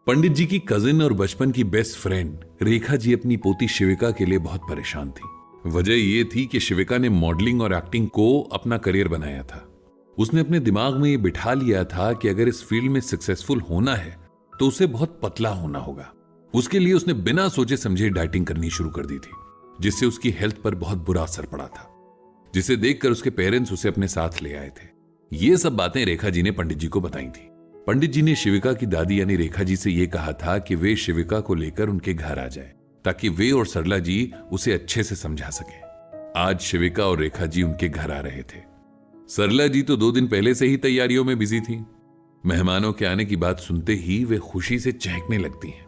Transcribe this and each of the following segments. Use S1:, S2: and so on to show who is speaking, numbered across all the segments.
S1: पंडित जी की कजिन और बचपन की बेस्ट फ्रेंड रेखा जी अपनी पोती शिविका के लिए बहुत परेशान थी। वजह यह थी कि शिविका ने मॉडलिंग और एक्टिंग को अपना करियर बनाया था। उसने अपने दिमाग में ये बिठा लिया था कि अगर इस फील्ड में सक्सेसफुल होना है तो उसे बहुत पतला होना होगा। उसके लिए उसने बिना सोचे समझे डाइटिंग करनी शुरू कर दी थी, जिससे उसकी हेल्थ पर बहुत बुरा असर पड़ा था, जिसे देखकर उसके पेरेंट्स उसे अपने साथ ले आए थे। ये सब बातें रेखा जी ने पंडित जी को बताई थी। पंडित जी ने शिविका की दादी यानी रेखा जी से यह कहा था कि वे शिविका को लेकर उनके घर आ जाए ताकि वे और सरला जी उसे अच्छे से समझा सके। आज शिविका और रेखा जी उनके घर आ रहे थे। सरला जी तो 2 दिन पहले से ही तैयारियों में बिजी थी। मेहमानों के आने की बात सुनते ही वे खुशी से चहकने लगती हैं।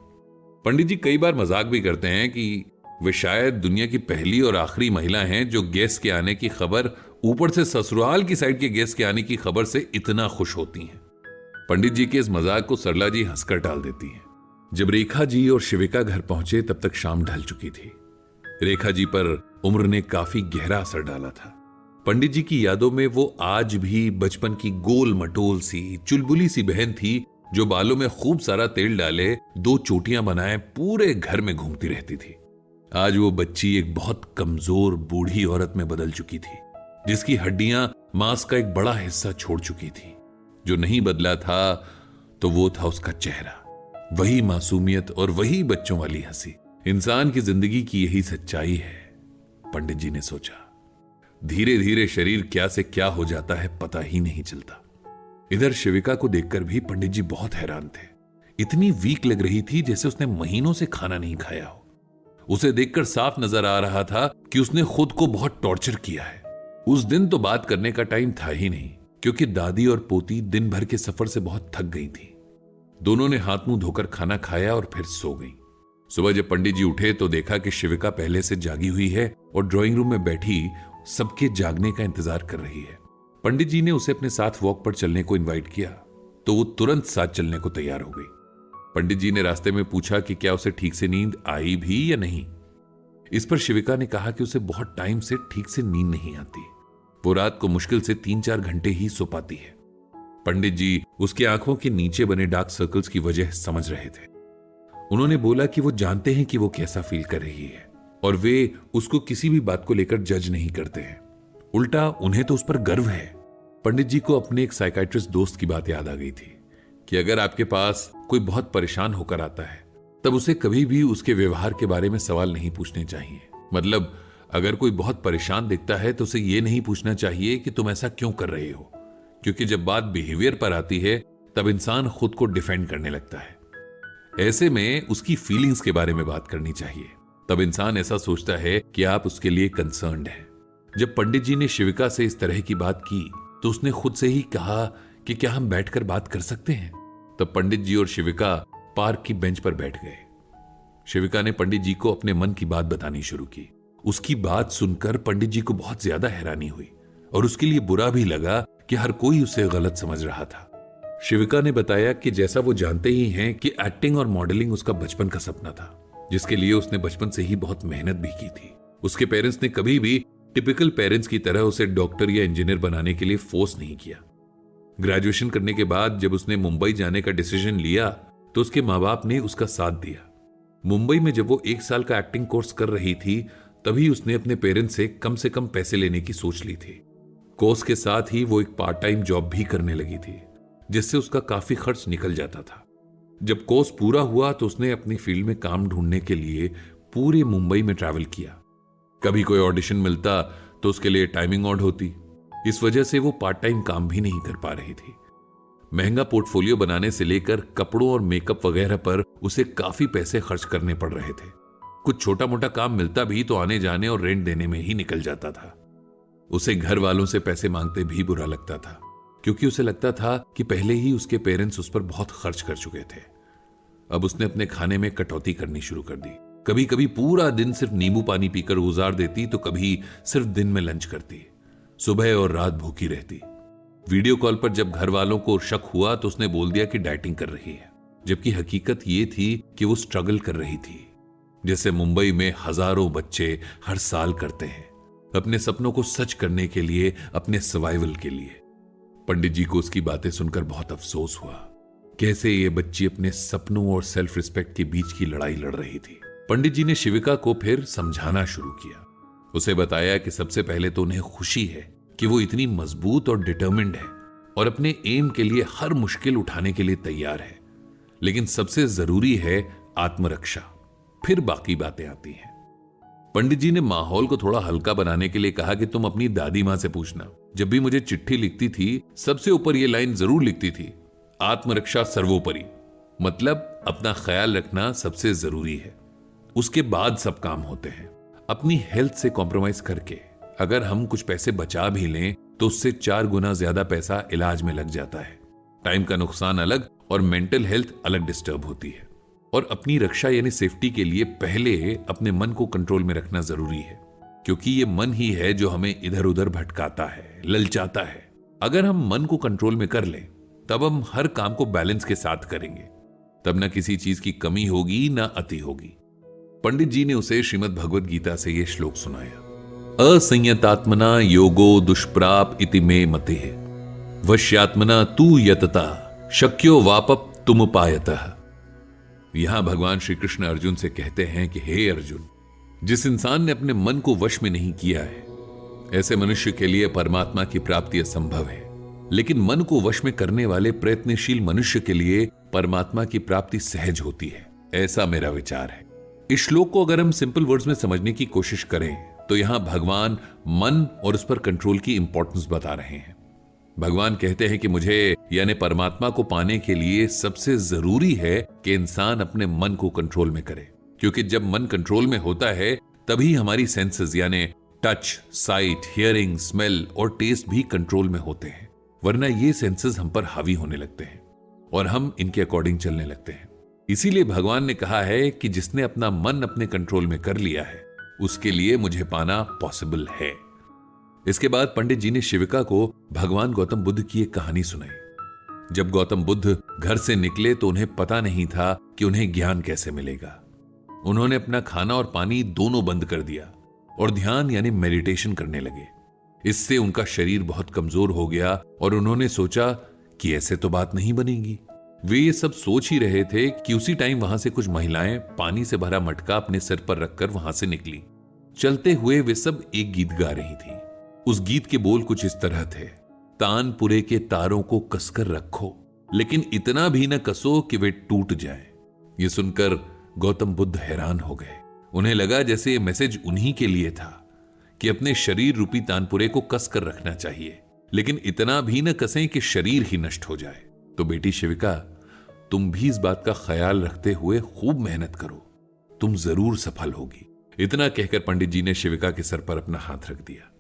S1: पंडित जी कई बार मजाक भी करते हैं कि वे शायद दुनिया की पहली और आखिरी महिला हैं जो गेस्ट के आने की खबर, ऊपर से ससुराल की साइड के गेस्ट के आने की खबर से इतना खुश होती हैं। पंडित जी के इस मजाक को सरला जी हंसकर टाल देती हैं। जब रेखा जी और शिविका घर पहुंचे तब तक शाम ढल चुकी थी। रेखा जी पर उम्र ने काफी गहरा असर डाला था। पंडित जी की यादों में वो आज भी बचपन की गोल मटोल सी चुलबुली सी बहन थी जो बालों में खूब सारा तेल डाले 2 चोटियां बनाए पूरे घर में घूमती रहती थी। आज वो बच्ची एक बहुत कमजोर बूढ़ी औरत में बदल चुकी थी, जिसकी हड्डियां मांस का एक बड़ा हिस्सा छोड़ चुकी थी। जो नहीं बदला था तो वो था उसका चेहरा, वही मासूमियत और वही बच्चों वाली हंसी। इंसान की जिंदगी की यही सच्चाई है, पंडित जी ने सोचा। धीरे धीरे शरीर क्या से क्या हो जाता है पता ही नहीं चलता। इधर शिविका को देखकर भी पंडित जी बहुत हैरान थे। इतनी वीक लग रही थी जैसे उसने महीनों से खाना नहीं खाया हो। उसे देखकर साफ नजर आ रहा था कि उसने खुद को बहुत टॉर्चर किया है। उस दिन तो बात करने का टाइम था ही नहीं, क्योंकि दादी और पोती दिन भर के सफर से बहुत थक गई थी। दोनों ने हाथ मुंह धोकर खाना खाया और फिर सो गई। सुबह जब पंडित जी उठे तो देखा कि शिविका पहले से जागी हुई है और ड्राइंग रूम में बैठी सबके जागने का इंतजार कर रही है। पंडित जी ने उसे अपने साथ वॉक पर चलने को इनवाइट किया तो वो तुरंत साथ चलने को तैयार हो गई। पंडित जी ने रास्ते में पूछा कि क्या उसे ठीक से नींद आई भी या नहीं। इस पर शिविका ने कहा कि उसे बहुत टाइम से ठीक से नींद नहीं आती। वो रात को मुश्किल से 3-4 घंटे ही सो पाती है। पंडित जी उसकी आंखों के नीचे बने डार्क सर्कल्स की वजह समझ रहे थे। उन्होंने बोला कि वो जानते हैं कि वो कैसा फील कर रही है और वे उसको किसी भी बात को लेकर जज नहीं करते हैं। उल्टा उन्हें तो उस पर गर्व है। पंडित जी को अपने एक साइकाइट्रिस्ट दोस्त की बात याद आ गई थी कि अगर आपके पास कोई बहुत परेशान होकर आता है तब उसे कभी भी उसके व्यवहार के बारे में सवाल नहीं पूछने चाहिए। मतलब अगर कोई बहुत परेशान दिखता है तो उसे यह नहीं पूछना चाहिए कि तुम ऐसा क्यों कर रहे हो, क्योंकि जब बात बिहेवियर पर आती है तब इंसान खुद को डिफेंड करने लगता है। ऐसे में उसकी फीलिंग्स के बारे में बात करनी चाहिए। तब इंसान ऐसा सोचता है कि आप उसके लिए कंसर्न्ड हैं। जब पंडित जी ने शिविका से इस तरह की बात की तो उसने खुद से ही कहा कि क्या हम बैठकर बात कर सकते हैं। तब पंडित जी और शिविका पार्क की बेंच पर बैठ गए। शिविका ने पंडित जी को अपने मन की बात बतानी शुरू की। उसकी बात सुनकर पंडित जी को बहुत ज्यादा हैरानी हुई और उसके लिए बुरा भी लगा कि हर कोई उसे गलत समझ रहा था। शिविका ने बताया कि जैसा वो जानते ही हैं कि एक्टिंग और मॉडलिंग उसका बचपन का सपना था, जिसके लिए उसने बचपन से ही बहुत मेहनत भी की थी। उसके पेरेंट्स ने कभी भी टिपिकल पेरेंट्स की तरह उसे डॉक्टर या इंजीनियर बनाने के लिए फोर्स नहीं किया। ग्रेजुएशन करने के बाद जब उसने मुंबई जाने का डिसीजन लिया तो उसके माँ बाप ने उसका साथ दिया। मुंबई में जब वो 1 साल का एक्टिंग कोर्स कर रही थी तभी उसने अपने पेरेंट्स से कम पैसे लेने की सोच ली थी। कोर्स के साथ ही वो एक पार्ट टाइम जॉब भी करने लगी थी, जिससे उसका काफी खर्च निकल जाता था। जब कोर्स पूरा हुआ तो उसने अपनी फील्ड में काम ढूंढने के लिए पूरे मुंबई में ट्रैवल किया। कभी कोई ऑडिशन मिलता तो उसके लिए टाइमिंग ऑड होती। इस वजह से वो पार्ट टाइम काम भी नहीं कर पा रही थी। महंगा पोर्टफोलियो बनाने से लेकर कपड़ों और मेकअप वगैरह पर उसे काफी पैसे खर्च करने पड़ रहे थे। कुछ छोटा मोटा काम मिलता भी तो आने जाने और रेंट देने में ही निकल जाता था। उसे घर वालों से पैसे मांगते भी बुरा लगता था, क्योंकि उसे लगता था कि पहले ही उसके पेरेंट्स उस पर बहुत खर्च कर चुके थे। अब उसने अपने खाने में कटौती करनी शुरू कर दी। कभी कभी पूरा दिन सिर्फ नींबू पानी पीकर गुजार देती तो कभी सिर्फ दिन में लंच करती। सुबह और रात भूखी रहती। वीडियो कॉल पर जब घर वालों को शक हुआ तो उसने बोल दिया कि डाइटिंग कर रही है, जबकि हकीकत ये थी कि वो स्ट्रगल कर रही थी, जैसे मुंबई में हजारों बच्चे हर साल करते हैं, अपने सपनों को सच करने के लिए, अपने सर्वाइवल के लिए। पंडित जी को उसकी बातें सुनकर बहुत अफसोस हुआ। कैसे ये बच्ची अपने सपनों और सेल्फ रिस्पेक्ट के बीच की लड़ाई लड़ रही थी। पंडित जी ने शिविका को फिर समझाना शुरू किया। उसे बताया कि सबसे पहले तो उन्हें खुशी है कि वो इतनी मजबूत और डिटर्मिन्ड है और अपने एम के लिए हर मुश्किल उठाने के लिए तैयार है, लेकिन सबसे जरूरी है आत्मरक्षा, फिर बाकी बातें आती हैं। पंडित जी ने माहौल को थोड़ा हल्का बनाने के लिए कहा कि तुम अपनी दादी मां से पूछना, जब भी मुझे चिट्ठी लिखती थी सबसे ऊपर ये लाइन जरूर लिखती थी, आत्मरक्षा सर्वोपरि, मतलब अपना ख्याल रखना सबसे जरूरी है, उसके बाद सब काम होते हैं। अपनी हेल्थ से कॉम्प्रोमाइज करके अगर हम कुछ पैसे बचा भी लें तो उससे 4 गुना ज्यादा पैसा इलाज में लग जाता है। टाइम का नुकसान अलग और मेंटल हेल्थ अलग डिस्टर्ब होती है। और अपनी रक्षा यानी सेफ्टी के लिए पहले अपने मन को कंट्रोल में रखना जरूरी है, क्योंकि ये मन ही है जो हमें इधर उधर भटकाता है, ललचाता है। अगर हम मन को कंट्रोल में कर लें तब हम हर काम को बैलेंस के साथ करेंगे, तब ना किसी चीज की कमी होगी ना अति होगी। पंडित जी ने उसे श्रीमद् भगवद गीता से यह श्लोक सुनाया, असंयतात्मना योगो दुष्प्राप इति मे मते वश्यात्मना तू यतता शक्यो वापप तुम पायतः। यहां भगवान श्री कृष्ण अर्जुन से कहते हैं कि हे अर्जुन, जिस इंसान ने अपने मन को वश में नहीं किया है, ऐसे मनुष्य के लिए परमात्मा की प्राप्ति असंभव है, लेकिन मन को वश में करने वाले प्रयत्नशील मनुष्य के लिए परमात्मा की प्राप्ति सहज होती है। ऐसा मेरा विचार है। इस श्लोक को अगर हम सिंपल वर्ड्स में समझने की कोशिश करें तो यहां भगवान मन और उस पर कंट्रोल की इंपॉर्टेंस बता रहे हैं। भगवान कहते हैं कि मुझे यानी परमात्मा को पाने के लिए सबसे जरूरी है कि इंसान अपने मन को कंट्रोल में करे, क्योंकि जब मन कंट्रोल में होता है तभी हमारी सेंसेस यानी टच, साइट, हियरिंग, स्मेल और टेस्ट भी कंट्रोल में होते हैं, वरना ये सेंसेस हम पर हावी होने लगते हैं और हम इनके अकॉर्डिंग चलने लगते हैं। इसीलिए भगवान ने कहा है कि जिसने अपना मन अपने कंट्रोल में कर लिया है उसके लिए मुझे पाना पॉसिबल है। इसके बाद पंडित जी ने शिविका को भगवान गौतम बुद्ध की एक कहानी सुनाई। जब गौतम बुद्ध घर से निकले तो उन्हें पता नहीं था कि उन्हें ज्ञान कैसे मिलेगा। उन्होंने अपना खाना और पानी दोनों बंद कर दिया और ध्यान यानी मेडिटेशन करने लगे। इससे उनका शरीर बहुत कमजोर हो गया और उन्होंने सोचा कि ऐसे तो बात नहीं बनेगी। वे ये सब सोच ही रहे थे कि उसी टाइम वहां से कुछ महिलाएं पानी से भरा मटका अपने सिर पर रखकर वहां से निकली। चलते हुए वे सब एक गीत गा रही थी। उस गीत के बोल कुछ इस तरह थे, तानपुरे के तारों को कसकर रखो, लेकिन इतना भी न कसो कि वे टूट जाए। ये सुनकर गौतम बुद्ध हैरान हो गए। उन्हें लगा जैसे ये मैसेज उन्हीं के लिए था कि अपने शरीर रूपी तानपुरे को कस कर रखना चाहिए, लेकिन इतना भी न कसें कि शरीर ही नष्ट हो जाए। तो बेटी शिविका, तुम भी इस बात का ख्याल रखते हुए खूब मेहनत करो, तुम जरूर सफल होगी। इतना कहकर पंडित जी ने शिविका के सर पर अपना हाथ रख दिया।